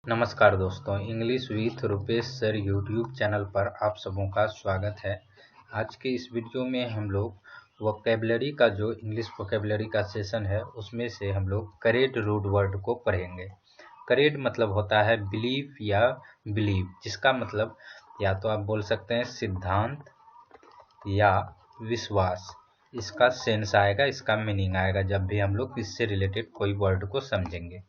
नमस्कार दोस्तों, English with Rupesh sir YouTube channel पर आप सबों का स्वागत है। आज के इस वीडियो में हम लोग वोकेबलरी का जो इंग्लिश वोकेबलरी का सेशन है उसमें से हम लोग करेक्ट रूट वर्ड को पढ़ेंगे। करेक्ट मतलब होता है बिलीव या बिलीव, जिसका मतलब या तो आप बोल सकते हैं सिद्धांत या विश्वास। इसका सेंस आएगा, इसका मीनिंग आएगा जब भी हम लोग इससे रिलेटेड कोई वर्ड को समझेंगे।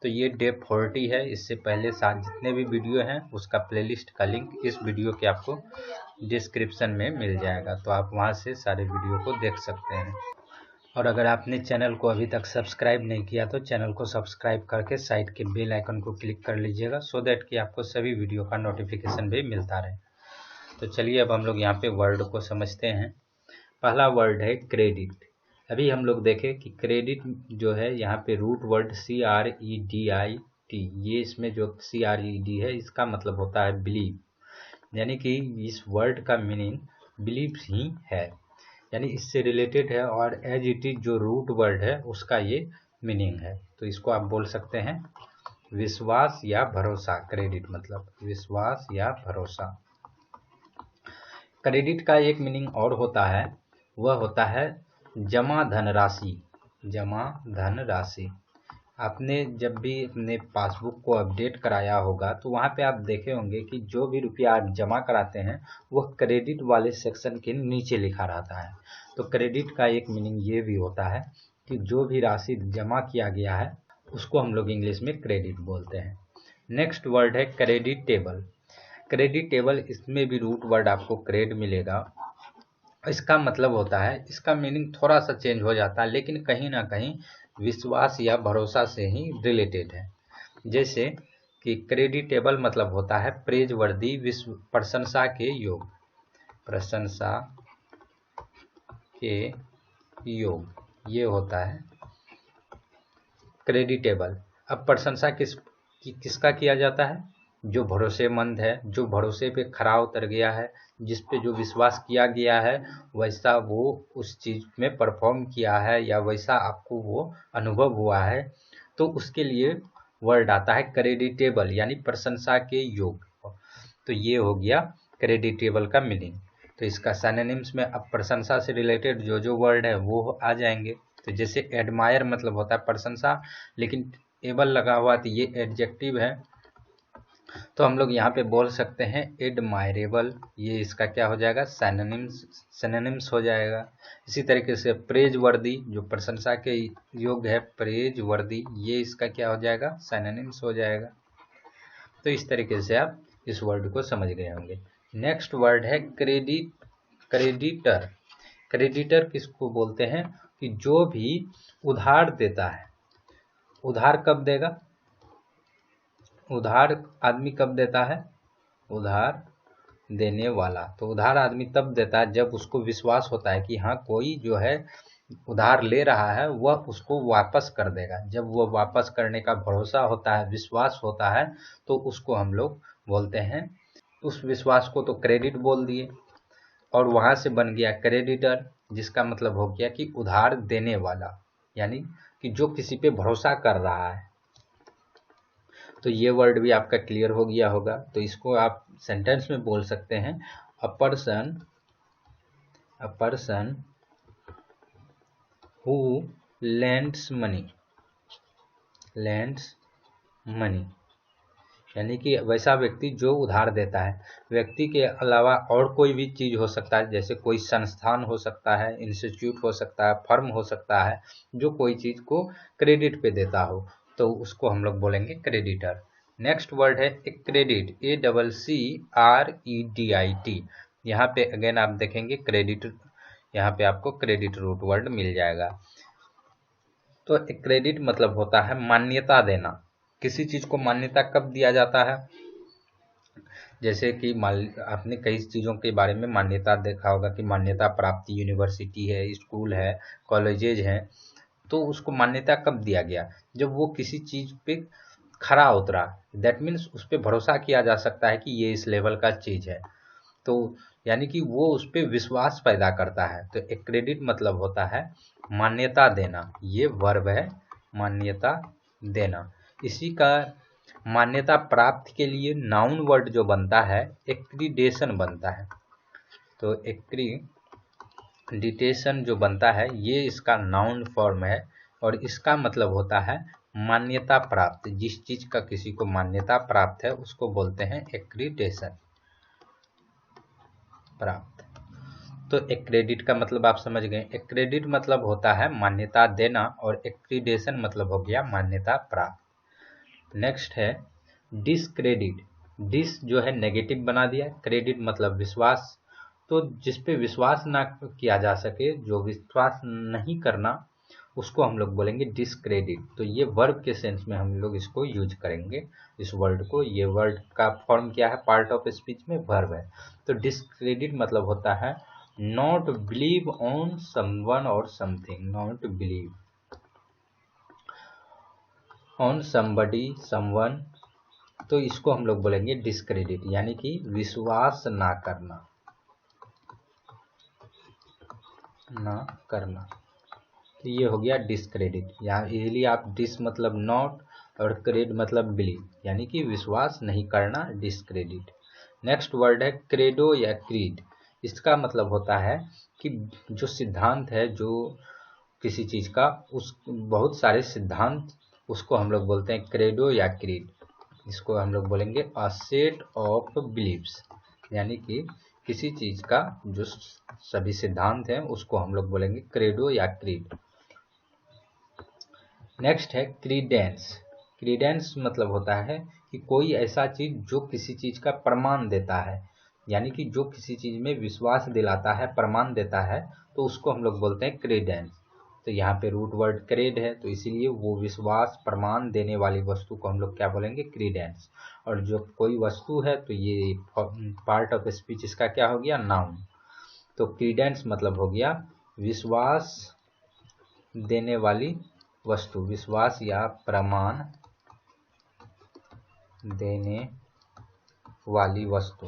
तो ये डे 40 है। इससे पहले साथ जितने भी वीडियो हैं उसका प्लेलिस्ट का लिंक इस वीडियो के आपको डिस्क्रिप्शन में मिल जाएगा, तो आप वहां से सारे वीडियो को देख सकते हैं। और अगर आपने चैनल को अभी तक सब्सक्राइब नहीं किया तो चैनल को सब्सक्राइब करके साइड के बेल आइकन को क्लिक कर लीजिएगा, सो दैट कि आपको सभी वीडियो का नोटिफिकेशन भी मिलता रहे। तो चलिए अब हम लोग यहाँ पे वर्ड को समझते हैं। पहला वर्ड है क्रेडिट। अभी हम लोग देखें कि क्रेडिट जो है यहाँ पे रूट वर्ड CREDIT, ये इसमें जो CRED है इसका मतलब होता है बिलीव, यानी कि इस वर्ड का मीनिंग बिलीव ही है, यानी इससे रिलेटेड है। और एज इट इज जो रूट वर्ड है उसका ये मीनिंग है, तो इसको आप बोल सकते हैं विश्वास या भरोसा। क्रेडिट मतलब विश्वास या भरोसा। क्रेडिट का एक मीनिंग और होता है, वह होता है जमा धनराशि। जमा धनराशि। आपने जब भी अपने पासबुक को अपडेट कराया होगा तो वहाँ पे आप देखे होंगे कि जो भी रुपया आप जमा कराते हैं वह क्रेडिट वाले सेक्शन के नीचे लिखा रहता है। तो क्रेडिट का एक मीनिंग ये भी होता है कि जो भी राशि जमा किया गया है उसको हम लोग इंग्लिश में क्रेडिट बोलते हैं। नेक्स्ट वर्ड है क्रेडिटेबल। क्रेडिटेबल, इसमें भी रूट वर्ड आपको क्रेड मिलेगा। इसका मतलब होता है, इसका मीनिंग थोड़ा सा चेंज हो जाता है लेकिन कहीं ना कहीं विश्वास या भरोसा से ही रिलेटेड है। जैसे कि क्रेडिटेबल मतलब होता है प्रेजवर्दी, विश्व प्रशंसा के योग। प्रशंसा के योग, ये होता है क्रेडिटेबल। अब प्रशंसा किसका किया जाता है? जो भरोसेमंद है, जो भरोसे पे खरा उतर गया है, जिस पे जो विश्वास किया गया है वैसा वो उस चीज़ में परफॉर्म किया है या वैसा आपको वो अनुभव हुआ है, तो उसके लिए वर्ड आता है क्रेडिटेबल, यानी प्रशंसा के योग। तो ये हो गया क्रेडिटेबल का मीनिंग। तो इसका सिनोनिम्स में अब प्रशंसा से रिलेटेड जो जो वर्ड है वो आ जाएंगे। तो जैसे एडमायर मतलब होता है प्रशंसा, लेकिन एबल लगा हुआ तो ये एडजेक्टिव है, तो हम लोग यहाँ पे बोल सकते हैं एडमायरेबल। ये इसका क्या हो जाएगा? सिनोनिम्स हो जाएगा। इसी तरीके से प्रेज वर्दी, जो प्रशंसा के योग्य है, प्रेज वर्दी, ये इसका क्या हो जाएगा? सिनोनिम्स हो जाएगा। तो इस तरीके से आप इस वर्ड को समझ गए होंगे। नेक्स्ट वर्ड है क्रेडिटर। क्रेडिटर किसको बोलते हैं? कि जो भी उधार देता है। उधार कब देगा? उधार आदमी कब देता है? उधार देने वाला। तो उधार आदमी तब देता है जब उसको विश्वास होता है कि हाँ, कोई जो है उधार ले रहा है वह उसको वापस कर देगा। जब वह वापस करने का भरोसा होता है, विश्वास होता है, तो उसको हम लोग बोलते हैं, उस विश्वास को तो क्रेडिट बोल दिए और वहां से बन गया क्रेडिटर, जिसका मतलब हो गया कि उधार देने वाला, यानी कि जो किसी पे भरोसा कर रहा है। तो ये वर्ड भी आपका क्लियर हो गया होगा। तो इसको आप सेंटेंस में बोल सकते हैं, a person who lends money, यानी कि वैसा व्यक्ति जो उधार देता है। व्यक्ति के अलावा और कोई भी चीज हो सकता है, जैसे कोई संस्थान हो सकता है, इंस्टीट्यूट हो सकता है, फर्म हो सकता है, जो कोई चीज को क्रेडिट पे देता हो, तो उसको हम लोग बोलेंगे क्रेडिटर। नेक्स्ट वर्ड है क्रेडिट, ACCREDIT। यहाँ पे अगेन आप देखेंगे क्रेडिट, यहाँ पे आपको क्रेडिट रूट वर्ड मिल जाएगा। तो क्रेडिट मतलब होता है मान्यता देना। किसी चीज को मान्यता कब दिया जाता है? जैसे कि आपने कई चीजों के बारे में मान्यता देखा होगा कि मान्यता प्राप्त यूनिवर्सिटी है, स्कूल है, कॉलेजेज हैं, तो उसको मान्यता कब दिया गया? जब वो किसी चीज पे खरा उतरा। दैट मीन्स उस पर भरोसा किया जा सकता है कि ये इस लेवल का चीज है, तो यानी कि वो उस पर विश्वास पैदा करता है। तो एक क्रेडिट मतलब होता है मान्यता देना, ये वर्ब है, मान्यता देना। इसी का मान्यता प्राप्त के लिए नाउन वर्ड जो बनता है एक्रीडेशन बनता है। तो एक्रीडिटेशन जो बनता है ये इसका नाउन फॉर्म है और इसका मतलब होता है मान्यता प्राप्त। जिस चीज का किसी को मान्यता प्राप्त है उसको बोलते हैं एक्रीडेशन प्राप्त। तो एक्रेडिट का मतलब आप समझ गए। एक्रेडिट मतलब होता है मान्यता देना और एक्रीडेशन मतलब हो गया मान्यता प्राप्त। नेक्स्ट है डिसक्रेडिट। डिस जो है नेगेटिव बना दिया, क्रेडिट मतलब विश्वास। तो जिस पे विश्वास ना किया जा सके, जो विश्वास नहीं करना, उसको हम लोग बोलेंगे डिसक्रेडिट। तो ये वर्ब के सेंस में हम लोग इसको यूज करेंगे इस वर्ड को। ये वर्ड का फॉर्म क्या है, पार्ट ऑफ स्पीच में वर्ब है। तो डिसक्रेडिट मतलब होता है नॉट बिलीव ऑन समवन और something, not believe on somebody someone. तो इसको हम लोग बोलेंगे डिसक्रेडिट, यानी कि विश्वास ना करना, ना करना। तो ये हो गया डिसक्रेडिट। यहाँ इजीली आप डिस मतलब नॉट और क्रेड मतलब बिलीव, यानी कि विश्वास नहीं करना, डिसक्रेडिट। नेक्स्ट वर्ड है क्रेडो या क्रीड। इसका मतलब होता है कि जो सिद्धांत है, जो किसी चीज का, उस बहुत सारे सिद्धांत, उसको हम लोग बोलते हैं क्रेडो या क्रीड। इसको हम लोग बोलेंगे अ सेट ऑफ बिलीव्स, यानी कि किसी चीज का जो सभी सिद्धांत हैं उसको हम लोग बोलेंगे क्रेडो या क्रीड। नेक्स्ट है क्रीडेंस। क्रीडेंस मतलब होता है कि कोई ऐसा चीज जो किसी चीज का प्रमाण देता है, यानी कि जो किसी चीज में विश्वास दिलाता है, प्रमाण देता है, तो उसको हम लोग बोलते हैं क्रीडेंस। तो यहाँ पे रूट वर्ड क्रेड है, तो इसीलिए वो विश्वास प्रमाण देने वाली वस्तु को हम लोग क्या बोलेंगे, क्रीडेंस। और जो कोई वस्तु है तो ये पार्ट ऑफ स्पीच इसका क्या हो गया, नाउन। तो क्रीडेंस मतलब हो गया विश्वास देने वाली वस्तु, विश्वास या प्रमाण देने वाली वस्तु,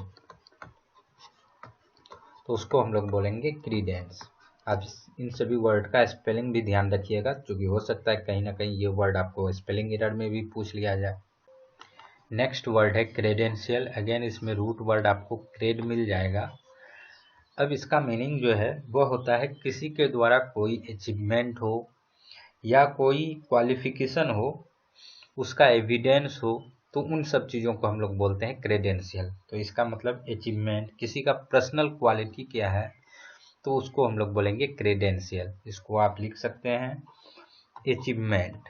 तो उसको हम लोग बोलेंगे क्रीडेंस। आप इन सभी वर्ड का स्पेलिंग भी ध्यान रखिएगा, क्योंकि हो सकता है कहीं ना कहीं ये वर्ड आपको स्पेलिंग एरर में भी पूछ लिया जाए। नेक्स्ट वर्ड है क्रेडेंशियल। अगेन इसमें रूट वर्ड आपको क्रेड मिल जाएगा। अब इसका मीनिंग जो है वो होता है किसी के द्वारा कोई अचीवमेंट हो या कोई क्वालिफिकेशन हो, उसका एविडेंस हो, तो उन सब चीज़ों को हम लोग बोलते हैं क्रेडेंशियल। तो इसका मतलब अचीवमेंट, किसी का पर्सनल क्वालिटी क्या है, तो उसको हम लोग बोलेंगे क्रेडेंशियल। इसको आप लिख सकते हैं अचीवमेंट,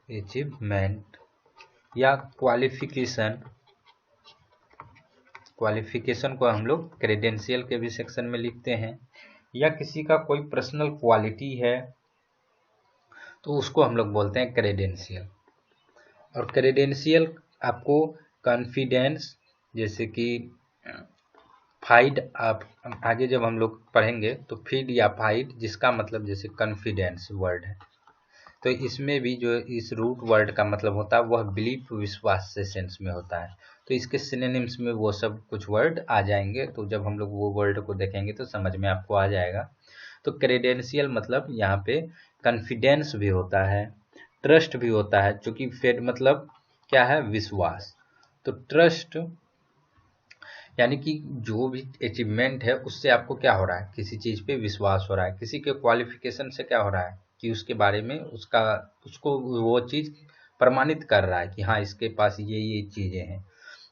अचीवमेंट या क्वालिफिकेशन। क्वालिफिकेशन को हम लोग क्रेडेंशियल के भी सेक्शन में लिखते हैं। या किसी का कोई पर्सनल क्वालिटी है तो उसको हम लोग बोलते हैं क्रेडेंशियल। और क्रेडेंशियल आपको कॉन्फिडेंस, जैसे कि फाइड, आप आगे जब हम लोग पढ़ेंगे तो फीड या फाइड, जिसका मतलब जैसे कॉन्फिडेंस वर्ड है, तो इसमें भी जो इस रूट वर्ड का मतलब होता है वह बिलीफ, विश्वास से सेंस में होता है। तो इसके सिनोनिम्स में वो सब कुछ वर्ड आ जाएंगे, तो जब हम लोग वो वर्ड को देखेंगे तो समझ में आपको आ जाएगा। तो क्रेडेंशियल मतलब यहाँ पे कॉन्फिडेंस भी होता है, ट्रस्ट भी होता है, क्योंकि फेड मतलब क्या है, विश्वास। तो ट्रस्ट यानी कि जो भी अचीवमेंट है उससे आपको क्या हो रहा है, किसी चीज पे विश्वास हो रहा है। किसी के क्वालिफिकेशन से क्या हो रहा है कि उसके बारे में उसको वो चीज प्रमाणित कर रहा है कि हाँ इसके पास ये चीजें हैं।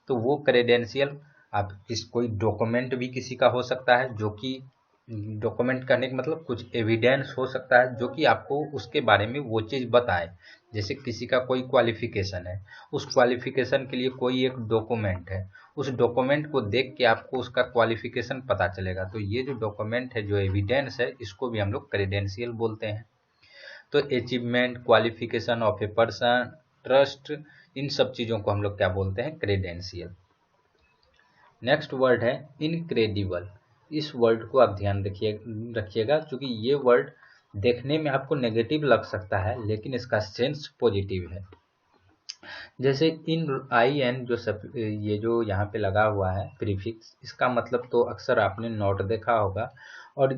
तो वो क्रेडेंशियल, आप कोई डॉक्यूमेंट भी किसी का हो सकता है, जो कि डॉक्यूमेंट करने का मतलब कुछ एविडेंस हो सकता है जो कि आपको उसके बारे में वो चीज़ बताए। जैसे किसी का कोई क्वालिफिकेशन है, उस क्वालिफिकेशन के लिए कोई एक डॉक्यूमेंट है, उस डॉक्यूमेंट को देख के आपको उसका क्वालिफिकेशन पता चलेगा। तो ये जो डॉक्यूमेंट है, जो एविडेंस है, इसको भी हम लोग क्रेडेंशियल बोलते हैं। तो achievement, qualification of a person, trust, इन सब चीज़ों को हम लोग क्या बोलते हैं, क्रेडेंशियल। नेक्स्ट वर्ड है इनक्रेडिबल। इस वर्ड को आप ध्यान रखिएगा, क्योंकि ये वर्ड देखने में आपको नेगेटिव लग सकता है लेकिन इसका सेंस पॉजिटिव है। जैसे इन आई एन जो ये जो यहाँ पे लगा हुआ है प्रीफिक्स, इसका मतलब तो अक्सर आपने नॉट देखा होगा। और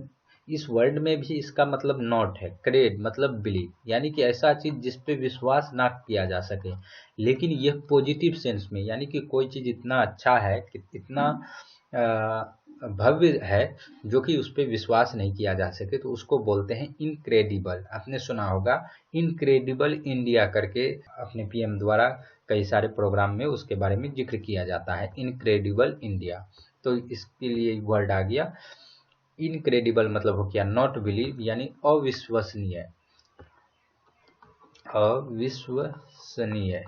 इस वर्ड में भी इसका मतलब नॉट है। क्रेड मतलब बिलीव, यानी कि ऐसा चीज जिस पे विश्वास ना किया जा सके, लेकिन यह पॉजिटिव सेंस में, यानी कि कोई चीज इतना अच्छा है कि इतना भव्य है जो कि उस पर विश्वास नहीं किया जा सके, तो उसको बोलते हैं इनक्रेडिबल। आपने सुना होगा इनक्रेडिबल इंडिया करके, अपने पीएम द्वारा कई सारे प्रोग्राम में उसके बारे में जिक्र किया जाता है, इनक्रेडिबल इंडिया। तो इसके लिए वर्ड आ गया इनक्रेडिबल, मतलब हो गया नॉट बिलीव, यानी अविश्वसनीय। अविश्वसनीय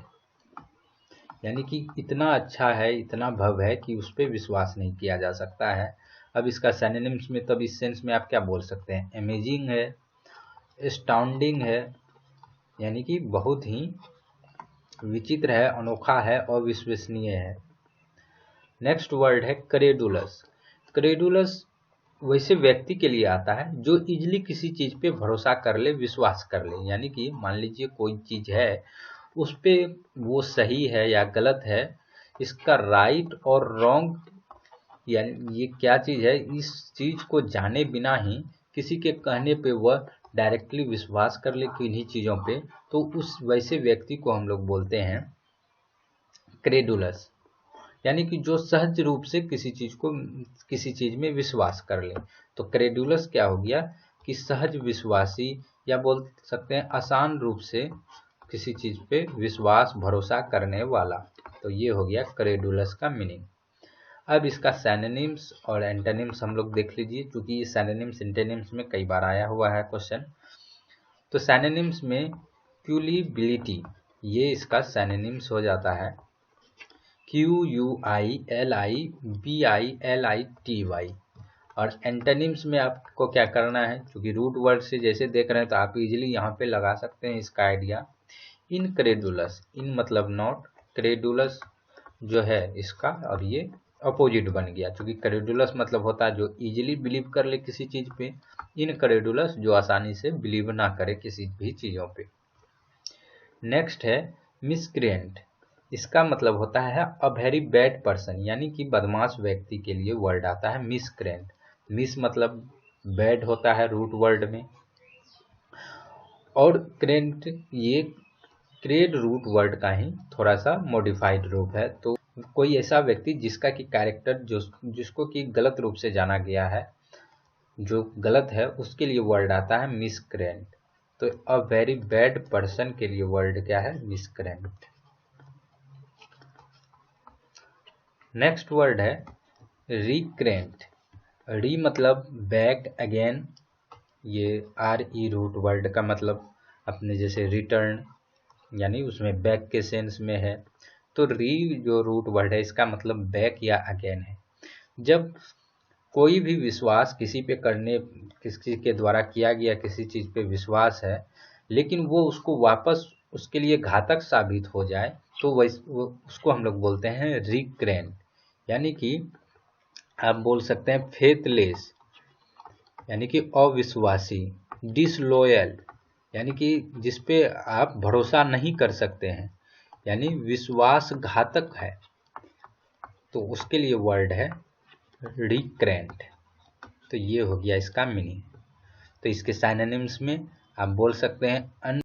यानी कि इतना अच्छा है, इतना भव्य है कि उस पर विश्वास नहीं किया जा सकता है। अब इसका सिनोनिम्स में, तब इस सेंस में आप क्या बोल सकते हैं? अमेजिंग है, एस्टाउंडिंग है, यानी कि बहुत ही विचित्र है, अनोखा है, अविश्वसनीय है। नेक्स्ट वर्ड है क्रेडुलस। क्रेडुलस वैसे व्यक्ति के लिए आता है जो इजीली किसी चीज पे भरोसा कर ले, विश्वास कर ले। यानी कि मान लीजिए कोई चीज है, उस पे वो सही है या गलत है, इसका राइट और रॉन्ग, यानी ये क्या चीज है, इस चीज को जाने बिना ही किसी के कहने पे वह डायरेक्टली विश्वास कर ले किन्हीं चीजों पे, तो उस वैसे व्यक्ति को हम लोग बोलते हैं क्रेडुलस। यानी कि जो सहज रूप से किसी चीज में विश्वास कर ले। तो क्रेडुलस क्या हो गया कि सहज विश्वासी, या बोल सकते हैं आसान रूप से किसी चीज पे विश्वास, भरोसा करने वाला। तो ये हो गया क्रेडुलस का मीनिंग। अब इसका सिनोनिम्स और एंटोनिम्स हम लोग देख लीजिए, क्योंकि ये सिनोनिम्स एंटोनिम्स में कई बार आया हुआ है क्वेश्चन। तो सिनोनिम्स में क्यूलिबिलिटी, ये इसका सिनोनिम्स हो जाता है QUILIBILITY। और एंटोनिम्स में आपको क्या करना है, क्योंकि रूट वर्ड से जैसे देख रहे हैं तो आप इजीली यहाँ पे लगा सकते हैं इसका आइडिया। इनक्रेडुलस, इन मतलब नॉट, क्रेडुलस जो है इसका, और ये अपोजिट बन गया, क्योंकि क्रेडुलस मतलब होता है जो इजीली बिलीव कर ले किसी चीज पे, इनक्रेडुलस जो आसानी से बिलीव ना करे किसी भी चीजों पे। नेक्स्ट है मिसक्रेंट। इसका मतलब होता है अ वेरी बैड पर्सन, यानी कि बदमाश व्यक्ति के लिए वर्ड आता है मिसक्रेंट। मिस मतलब बैड होता है रूट वर्ड में, और क्रेंट ये क्रेड रूट वर्ड का ही थोड़ा सा मॉडिफाइड रूप है। तो कोई ऐसा व्यक्ति जिसका कि कैरेक्टर जिसको कि गलत रूप से जाना गया है, जो गलत है, उसके लिए वर्ड आता है मिसक्रेंट। तो अ वेरी बैड पर्सन के लिए वर्ड क्या है? मिसक्रेंट। नेक्स्ट वर्ड है रिक्रेंट। री मतलब बैक अगेन, ये RE रूट वर्ड का मतलब अपने जैसे रिटर्न, यानी उसमें बैक के सेंस में है। तो री जो रूट वर्ड है इसका मतलब बैक या अगेन है। जब कोई भी विश्वास किसी पे करने, किसी के द्वारा किया गया किसी चीज पे विश्वास है, लेकिन वो उसको वापस उसके लिए घातक साबित हो जाए, तो उसको हम लोग बोलते हैं रिक्रेंट। यानी कि आप बोल सकते हैं फेथलेस, यानी कि अविश्वासी। डिसलॉयल, यानी कि जिस पे आप भरोसा नहीं कर सकते हैं, यानी विश्वासघातक है, तो उसके लिए वर्ड है रिक्रेंट। तो ये हो गया इसका मीनिंग। तो इसके सिनोनिम्स में आप बोल सकते हैं